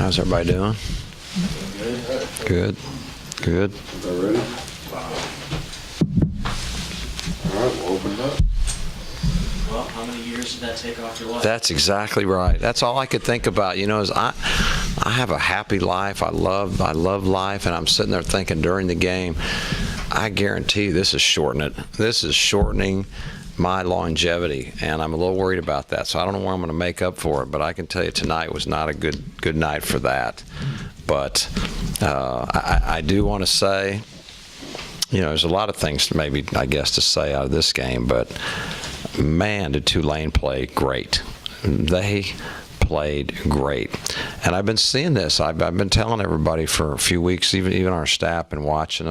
How's everybody doing? Good. Good. Everybody ready? All right, we'll open it up. Well, how many years did that take off your life? That's exactly right. That's all I could think about. You know, is I have a happy life. I love life, and I'm sitting there thinking during the game, I guarantee you this is shortening it. This is shortening my longevity, and I'm a little worried about that. So I don't know where I'm going to make up for it, but I can tell you tonight was not a good night for that. But I do want to say, you know, there's a lot of things maybe, I guess, to say out of this game, but man, did Tulane play great. They played great. And I've been seeing this. I've been telling everybody for a few weeks, even our staff, and watching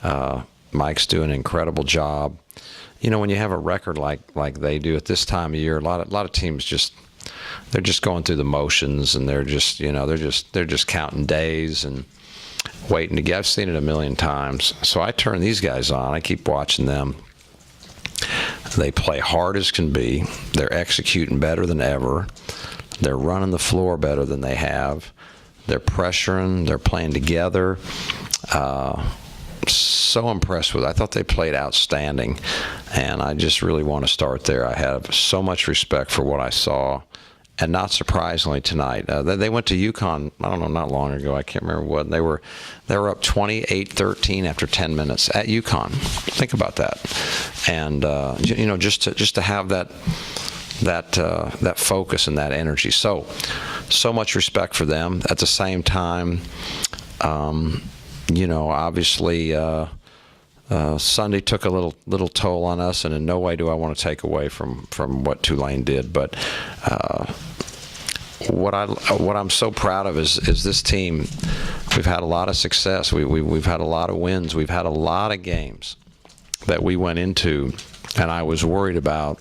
them. Mike's doing an incredible job. You know, when you have a record like they do at this time of year, a lot of teams they're just going through the motions, and they're just counting days and waiting to get. I've seen it a million times. So I turn these guys on. I keep watching them. They play hard as can be. They're executing better than ever. They're running the floor better than they have. They're pressuring. They're playing together. So impressed with it. I thought they played outstanding, and I just really want to start there. I have so much respect for what I saw, and not surprisingly tonight, they went to UConn, I don't know, not long ago. I can't remember what. They were up 28-13 after 10 minutes at UConn. Think about that. And you know, just to have that focus and that energy. So much respect for them. At the same time, you know, obviously Sunday took a little toll on us, and in no way do I want to take away from what Tulane did. But what I'm so proud of is this team. We've had a lot of success. We've had a lot of wins. We've had a lot of games that we went into, and I was worried about,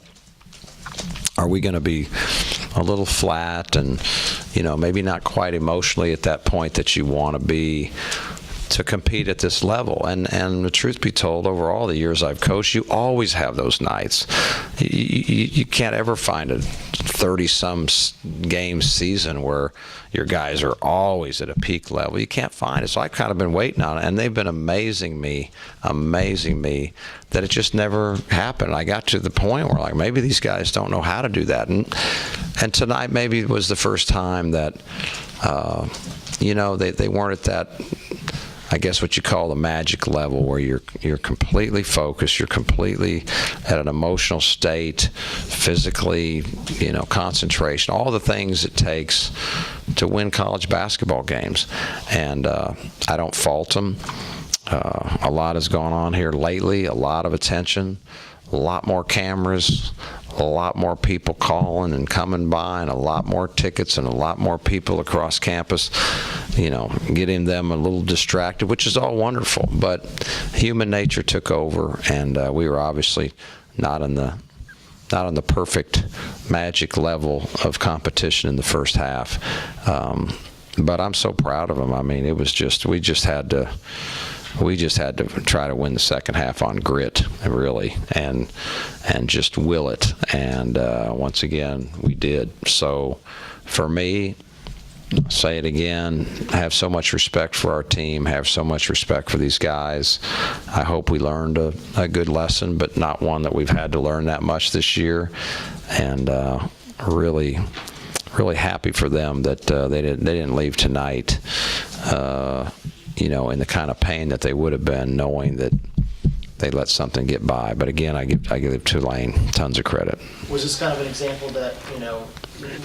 are we going to be a little flat and, you know, maybe not quite emotionally at that point that you want to be to compete at this level. And the truth be told, over all the years I've coached, you always have those nights. You can't ever find a 30-some game season where your guys are always at a peak level. You can't find it. So I've kind of been waiting on it, and they've been amazing me that it just never happened. I got to the point where, like, maybe these guys don't know how to do that. And tonight maybe was the first time that, you know, they weren't at that, I guess what you call the magic level, where you're completely focused, you're completely at an emotional state, physically, you know, concentration, all the things it takes to win college basketball games. And I don't fault them. A lot has gone on here lately, a lot of attention, a lot more cameras, a lot more people calling and coming by, and a lot more tickets, and a lot more people across campus, you know, getting them a little distracted, which is all wonderful. But human nature took over, and we were obviously not on the perfect magic level of competition in the first half. But I'm so proud of them. I mean, it was just, we just had to try to win the second half on grit, really, and just will it. And once again, we did. So for me, I'll say it again, I have so much respect for our team, have so much respect for these guys. I hope we learned a good lesson, but not one that we've had to learn that much this year. And really happy for them that they didn't leave tonight, you know, in the kind of pain that they would have been, knowing that they let something get by. But again, I give Tulane tons of credit. Was this kind of an example that, you know,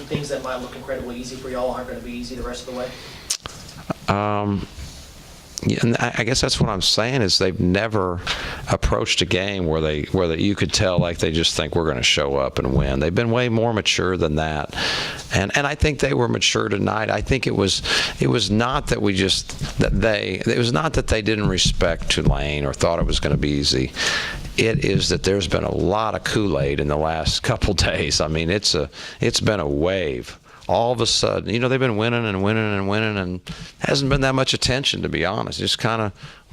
things that might look incredibly easy for y'all aren't going to be easy the rest of the way? Yeah, and I guess that's what I'm saying, is they've never approached a game where you could tell, like, they just think we're going to show up and win. They've been way more mature than that, and I think they were mature tonight. I think it was not that it was not that they didn't respect Tulane or thought it was going to be easy. It is that there's been a lot of Kool-Aid in the last couple days. I mean, it's been a wave all of a sudden, they've been winning and winning and winning, and hasn't been that much attention, to be honest. We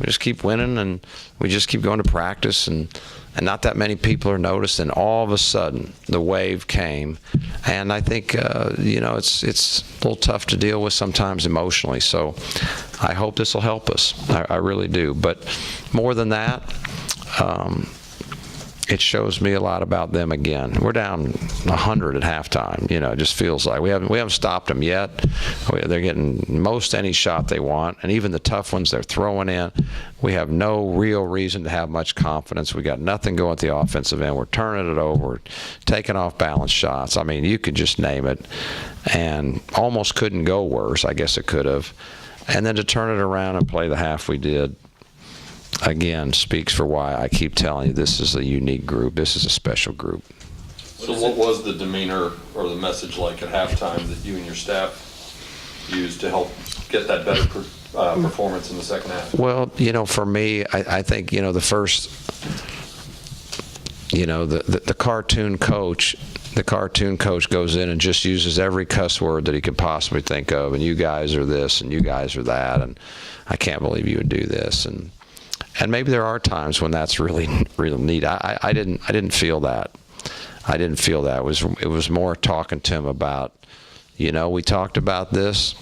just keep winning, and we just keep going to practice, and not that many people are noticed. And all of a sudden, the wave came, and I think it's a little tough to deal with sometimes emotionally. So I hope this will help us. I really do. But more than that, it shows me a lot about them again. We're down 100 at halftime. It just feels like we haven't stopped them yet. They're getting most any shot they want, and even the tough ones they're throwing in. We have no real reason to have much confidence. We got nothing going at the offensive end. We're turning it over, we're taking off balance shots. I mean, you could just name it, and almost couldn't go worse. I guess it could have. And then to turn it around and play the half we did, again, speaks for why I keep telling you this is a unique group. This is a special group. So what was the demeanor or the message like at halftime that you and your staff used to help get that better performance in the second half? Well, for me, I think, the first, the cartoon coach goes in and just uses every cuss word that he could possibly think of, and you guys are this and you guys are that, and I can't believe you would do this, and maybe there are times when that's really neat. I didn't feel that. I didn't feel that. It was more talking to him about, we talked about this,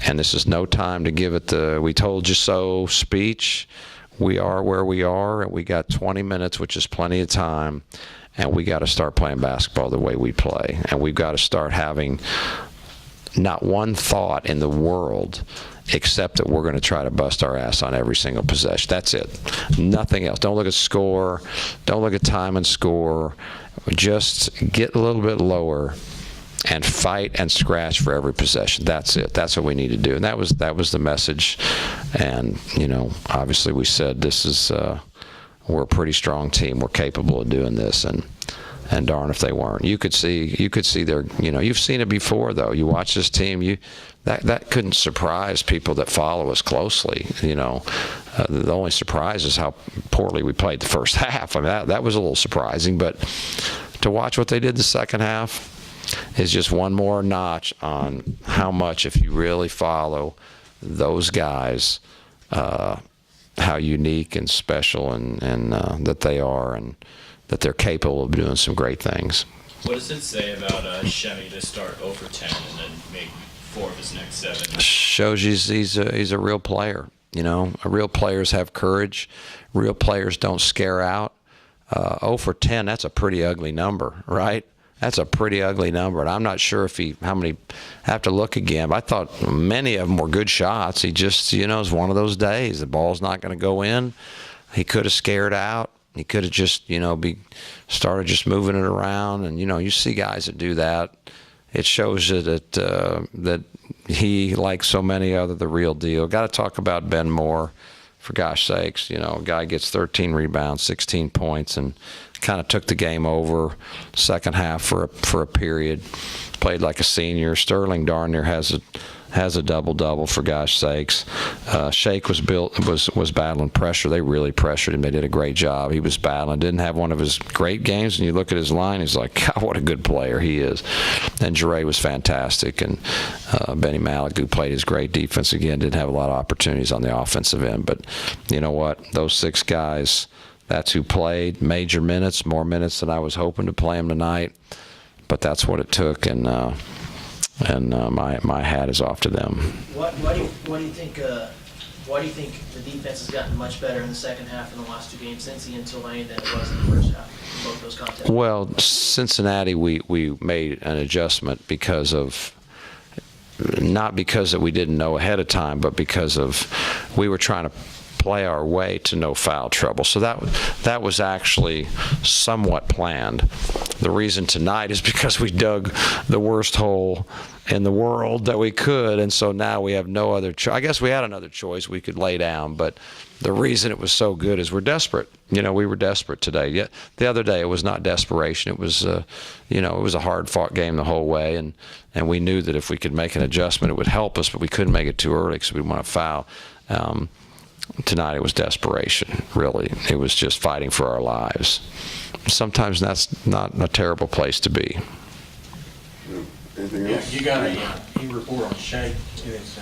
and this is no time to give it the "we told you so" speech. We are where we are, and we got 20 minutes, which is plenty of time, and we got to start playing basketball the way we play, and we've got to start having not one thought in the world except that we're going to try to bust our ass on every single possession. That's it. Nothing else. Don't look at score. Don't look at time and score. Just get a little bit lower and fight and scratch for every possession. That's it. That's what we need to do. And that was the message. And, obviously we said this is we're a pretty strong team. We're capable of doing this. And darn if they weren't. You could see their, you've seen it before, though. You watch this team, that couldn't surprise people that follow us closely. The only surprise is how poorly we played the first half. I mean, that was a little surprising, but to watch what they did the second half is just one more notch on how much, if you really follow those guys, how unique and special and that they are, and that they're capable of doing some great things. What does it say about Shemmy to start over 10 and then make 4 of his next 7? Shows you he's a real player. Real players have courage. Real players don't scare out. 0 for 10, that's a pretty ugly number, right? That's a pretty ugly number, and I'm not sure how many. I have to look again. But I thought many of them were good shots. He just, it's one of those days. The ball's not going to go in. He could have scared out. He could have just, started just moving it around. And, you see guys that do that. It shows you that he, like so many other, the real deal. Got to talk about Ben Moore, for gosh sakes. A guy gets 13 rebounds, 16 points, and kind of took the game over second half for a period. Played like a senior. Sterling darn near has a double-double, for gosh sakes. Shake was battling pressure. They really pressured him. They did a great job. He was battling. Didn't have one of his great games. And you look at his line, he's like, God, what a good player he is. And Jure was fantastic. And Benny Malik, who played his great defense again, didn't have a lot of opportunities on the offensive end. But you know what? Those 6 guys, that's who played major minutes, more minutes than I was hoping to play them tonight. But that's what it took. And my hat is off to them. Why do you think the defense has gotten much better in the second half in the last 2 games, Cincy and Tulane, than it was in the first half in both those contests? Well, Cincinnati, we made an adjustment because of, not because that we didn't know ahead of time, but because of we were trying to play our way to no foul trouble. So that was actually somewhat planned. The reason tonight is because we dug the worst hole in the world that we could, and so now we have no other choice. I guess we had another choice. We could lay down, but the reason it was so good is we're desperate. We were desperate today. Yeah, the other day it was not desperation. It was, it was a hard-fought game the whole way, and we knew that if we could make an adjustment, it would help us, but we couldn't make it too early because we didn't want to foul. Tonight it was desperation, really. It was just fighting for our lives. Sometimes that's not a terrible place to be. Anything Yeah, else? you got any report on Shay and his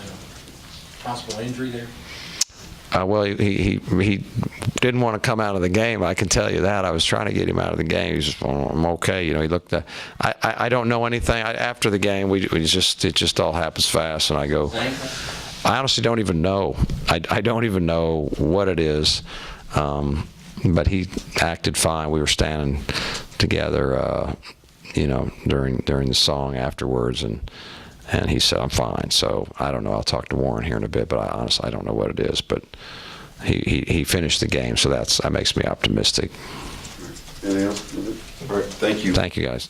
possible injury there? Well, he didn't want to come out of the game. I can tell you that. I was trying to get him out of the game. He's just, oh, I'm okay. You know, he looked. I don't know anything. After the game, it just all happens fast, and I go. I honestly don't even know. I don't even know what it is. But he acted fine. We were standing together, you know, during the song afterwards, and he said, I'm fine. So I don't know. I'll talk to Warren here in a bit, but I don't know what it is. But he finished the game, so that makes me optimistic. Anything else? All right, thank you. Thank you, guys.